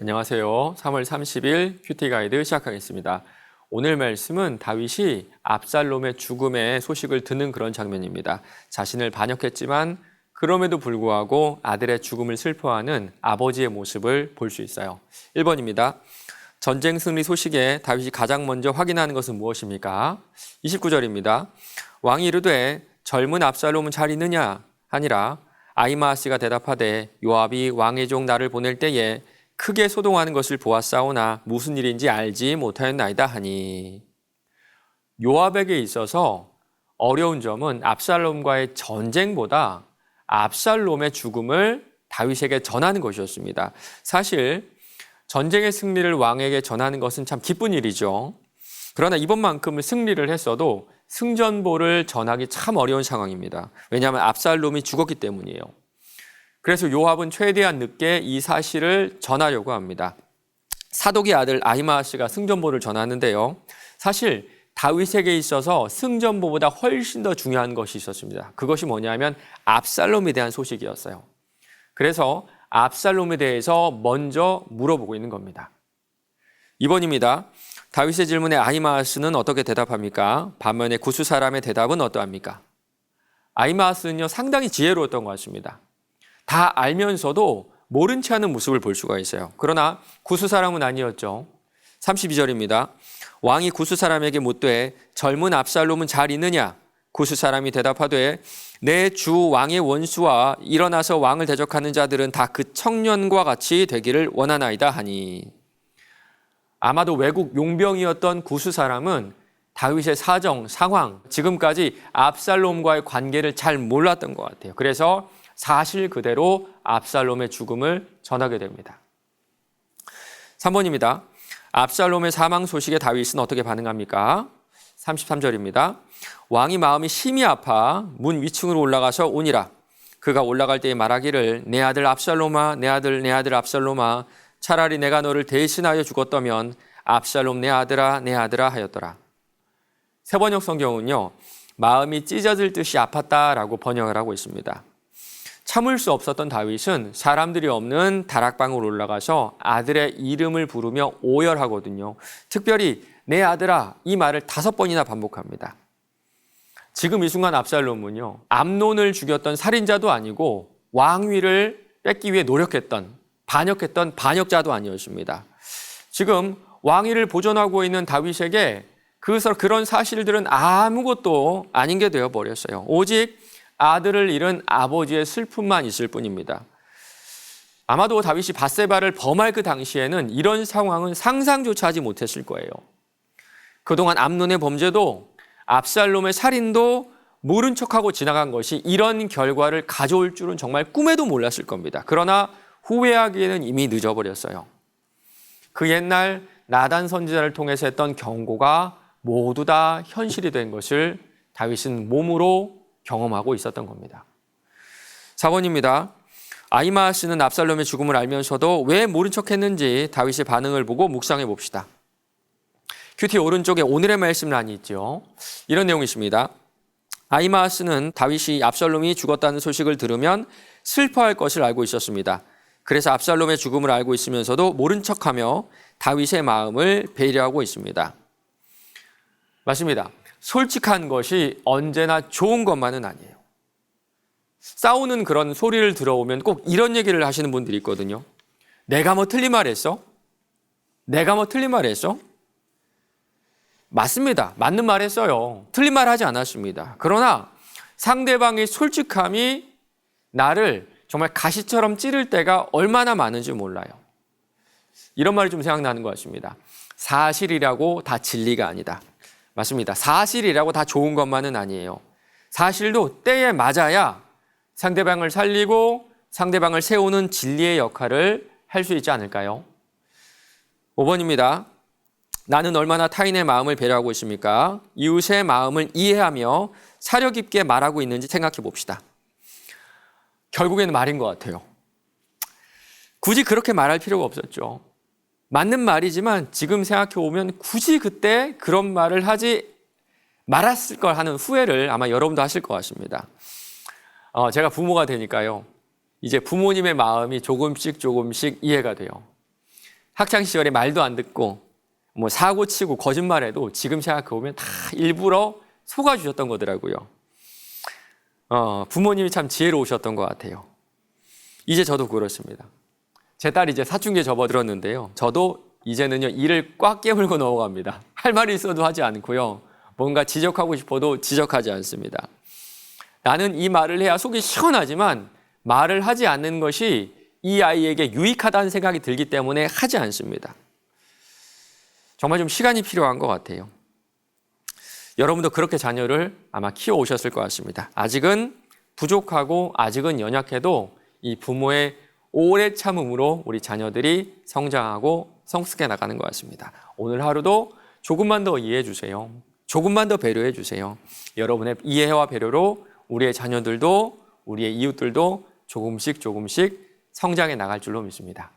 안녕하세요. 3월 30일 큐티 가이드 시작하겠습니다. 오늘 말씀은 다윗이 압살롬의 죽음의 소식을 듣는 그런 장면입니다. 자신을 반역했지만 그럼에도 불구하고 아들의 죽음을 슬퍼하는 아버지의 모습을 볼 수 있어요. 1번입니다. 전쟁 승리 소식에 다윗이 가장 먼저 확인하는 것은 무엇입니까? 29절입니다. 왕이 이르되 젊은 압살롬은 잘 있느냐 하니라. 아히마아스가 대답하되 요압이 왕의 종 나를 보낼 때에 크게 소동하는 것을 보았사오나 무슨 일인지 알지 못하였나이다 하니. 요압에게 있어서 어려운 점은 압살롬과의 전쟁보다 압살롬의 죽음을 다윗에게 전하는 것이었습니다. 사실 전쟁의 승리를 왕에게 전하는 것은 참 기쁜 일이죠. 그러나 이번만큼은 승리를 했어도 승전보를 전하기 참 어려운 상황입니다. 왜냐하면 압살롬이 죽었기 때문이에요. 그래서 요압은 최대한 늦게 이 사실을 전하려고 합니다. 사독의 아들 아히마아스가 승전보를 전하는데요. 사실 다윗에게 있어서 승전보보다 훨씬 더 중요한 것이 있었습니다. 그것이 뭐냐면 압살롬에 대한 소식이었어요. 그래서 압살롬에 대해서 먼저 물어보고 있는 겁니다. 2번입니다. 다윗의 질문에 아히마아스는 어떻게 대답합니까? 반면에 구스 사람의 대답은 어떠합니까? 아히마아스는요, 상당히 지혜로웠던 것 같습니다. 다 알면서도 모른 체 하는 모습을 볼 수가 있어요. 그러나 구스 사람은 아니었죠. 32절입니다. 왕이 구스 사람에게 묻되 젊은 압살롬은 잘 있느냐? 구스 사람이 대답하되 내 주 왕의 원수와 일어나서 왕을 대적하는 자들은 다 그 청년과 같이 되기를 원하나이다 하니. 아마도 외국 용병이었던 구스 사람은 다윗의 사정, 상황, 지금까지 압살롬과의 관계를 잘 몰랐던 것 같아요. 그래서 사실 그대로 압살롬의 죽음을 전하게 됩니다. 3번입니다. 압살롬의 사망 소식에 다윗은 어떻게 반응합니까? 33절입니다. 왕이 마음이 심히 아파 문 위층으로 올라가서 오니라. 그가 올라갈 때에 말하기를 내 아들 압살롬아 내 아들 압살롬아 차라리 내가 너를 대신하여 죽었다면 압살롬 내 아들아 하였더라. 세번역 성경은요, 마음이 찢어질 듯이 아팠다라고 번역을 하고 있습니다. 참을 수 없었던 다윗은 사람들이 없는 다락방으로 올라가서 아들의 이름을 부르며 오열하거든요. 특별히 내 아들아 이 말을 5번이나 반복합니다. 지금 이 순간 압살롬은요, 암논을 죽였던 살인자도 아니고 왕위를 뺏기 위해 노력했던 반역했던 반역자도 아니었습니다. 지금 왕위를 보존하고 있는 다윗에게 그런 사실들은 아무것도 아닌 게 되어버렸어요. 오직 아들을 잃은 아버지의 슬픔만 있을 뿐입니다. 아마도 다윗이 밧세바를 범할 그 당시에는 이런 상황은 상상조차 하지 못했을 거예요. 그동안 암논의 범죄도 압살롬의 살인도 모른 척하고 지나간 것이 이런 결과를 가져올 줄은 정말 꿈에도 몰랐을 겁니다. 그러나 후회하기에는 이미 늦어버렸어요. 그 옛날 나단 선지자를 통해서 했던 경고가 모두 다 현실이 된 것을 다윗은 몸으로 경험하고 있었던 겁니다. 4번입니다. 아히마아스는 압살롬의 죽음을 알면서도 왜 모른 척했는지 다윗의 반응을 보고 묵상해 봅시다. 큐티 오른쪽에 오늘의 말씀란이 있죠. 이런 내용이 있습니다. 아히마아스는 다윗이 압살롬이 죽었다는 소식을 들으면 슬퍼할 것을 알고 있었습니다. 그래서 압살롬의 죽음을 알고 있으면서도 모른 척하며 다윗의 마음을 배려하고 있습니다. 맞습니다. 솔직한 것이 언제나 좋은 것만은 아니에요. 싸우는 그런 소리를 들어오면 꼭 이런 얘기를 하시는 분들이 있거든요. 내가 뭐 틀린 말 했어? 내가 뭐 틀린 말 했어? 맞습니다. 맞는 말 했어요. 틀린 말 하지 않았습니다. 그러나 상대방의 솔직함이 나를 정말 가시처럼 찌를 때가 얼마나 많은지 몰라요. 이런 말이 좀 생각나는 것 같습니다. 사실이라고 다 진리가 아니다. 맞습니다. 사실이라고 다 좋은 것만은 아니에요. 사실도 때에 맞아야 상대방을 살리고 상대방을 세우는 진리의 역할을 할 수 있지 않을까요? 5번입니다. 나는 얼마나 타인의 마음을 배려하고 있습니까? 이웃의 마음을 이해하며 사려 깊게 말하고 있는지 생각해 봅시다. 결국에는 말인 것 같아요. 굳이 그렇게 말할 필요가 없었죠. 맞는 말이지만 지금 생각해 보면 굳이 그때 그런 말을 하지 말았을 걸 하는 후회를 아마 여러분도 하실 것 같습니다. 제가 부모가 되니까요. 이제 부모님의 마음이 조금씩 이해가 돼요. 학창 시절에 말도 안 듣고 뭐 사고 치고 거짓말해도 지금 생각해 보면 다 일부러 속아주셨던 거더라고요. 부모님이 참 지혜로우셨던 것 같아요. 이제 저도 그렇습니다. 제 딸이 이제 사춘기에 접어들었는데요. 저도 이제는요, 이를 꽉 깨물고 넘어갑니다. 할 말이 있어도 하지 않고요. 뭔가 지적하고 싶어도 지적하지 않습니다. 나는 이 말을 해야 속이 시원하지만 말을 하지 않는 것이 이 아이에게 유익하다는 생각이 들기 때문에 하지 않습니다. 정말 좀 시간이 필요한 것 같아요. 여러분도 그렇게 자녀를 아마 키워오셨을 것 같습니다. 아직은 부족하고 아직은 연약해도 이 부모의 오래 참음으로 우리 자녀들이 성장하고 성숙해 나가는 것 같습니다. 오늘 하루도 조금만 더 이해해 주세요. 조금만 더 배려해 주세요. 여러분의 이해와 배려로 우리의 자녀들도 우리의 이웃들도 조금씩 성장해 나갈 줄로 믿습니다.